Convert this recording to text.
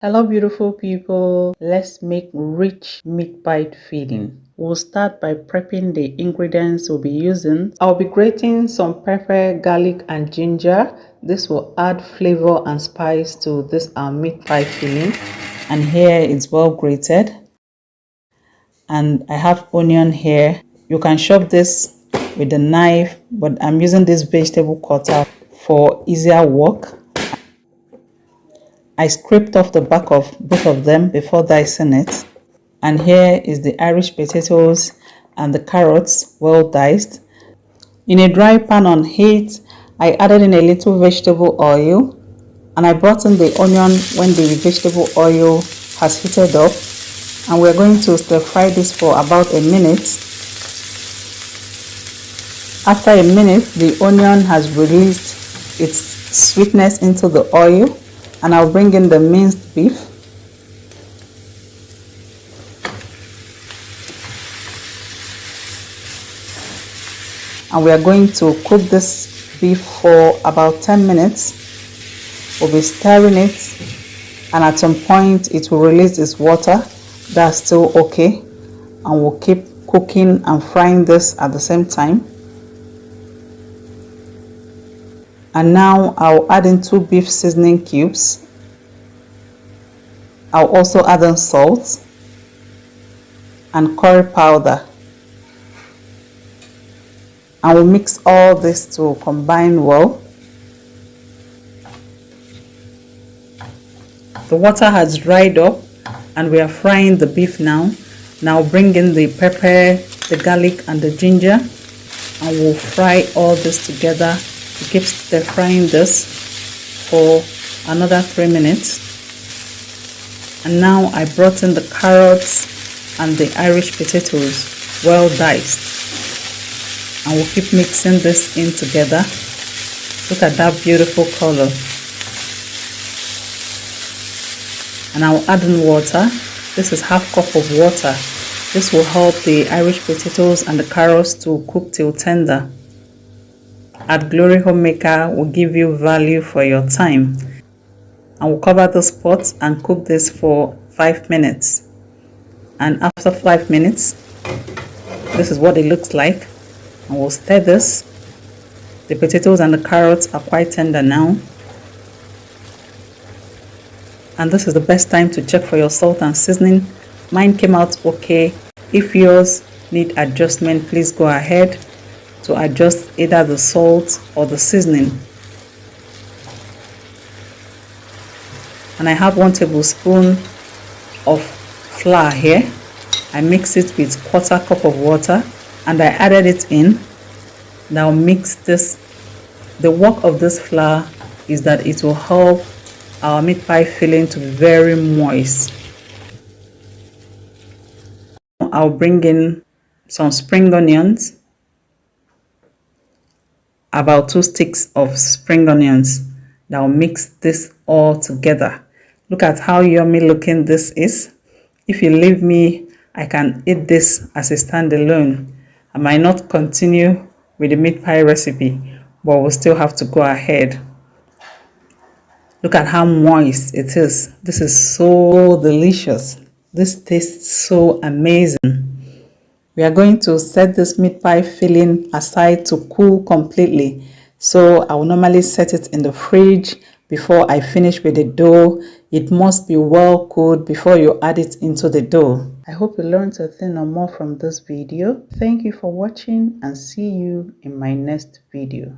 Hello beautiful people, let's make rich meat pie filling. We'll start by prepping the ingredients we'll be using. I'll be grating some pepper, garlic and ginger. This will add flavor and spice to this meat pie filling. And here it's well grated. And I have onion here. You can chop this with a knife, but I'm using this vegetable cutter for easier work. I scraped off the back of both of them before dicing it. And here is the Irish potatoes and the carrots well diced. In a dry pan on heat, I added in a little vegetable oil and I brought in the onion when the vegetable oil has heated up, and we're going to stir fry this for about a minute. After a minute, the onion has released its sweetness into the oil, and I'll bring in the minced beef. And we are going to cook this beef for about 10 minutes. We'll be stirring it, and at some point it will release its water. That's still okay, and we'll keep cooking and frying this at the same time. And now I'll add in 2 beef seasoning cubes. I'll also add in salt and curry powder. And we'll mix all this to combine well. The water has dried up and we are frying the beef now. Now bring in the pepper, the garlic and the ginger, and we'll fry all this together. We keep stir frying this for another 3 minutes. And now I brought in the carrots and the Irish potatoes well diced. And we'll keep mixing this in together. Look at that beautiful color. And I'll add in water. This is half cup of water. This will help the Irish potatoes and the carrots to cook till tender. At Glory Homemaker will give you value for your time. And we'll cover this pot and cook this for 5 minutes. And after 5 minutes, this is what it looks like. And we'll stir this. The potatoes and the carrots are quite tender now. And this is the best time to check for your salt and seasoning. Mine came out okay. If yours need adjustment, please go ahead to adjust either the salt or the seasoning. And I have 1 tablespoon of flour here. I mix it with 1/4 cup of water and I added it in. Now mix this. The work of this flour is that it will help our meat pie filling to be very moist. I'll bring in some spring onions, about 2 sticks of spring onions. Now mix this all together. Look at how yummy looking this is. If you leave me, I can eat this as a standalone. I might not continue with the meat pie recipe, but we'll still have to go ahead. Look at how moist it is. This is so delicious. This tastes so amazing. We are going to set this meat pie filling aside to cool completely. So I will normally set it in the fridge before I finish with the dough. It must be well cooled before you add it into the dough. I hope you learned a thing or more from this video. Thank you for watching and see you in my next video.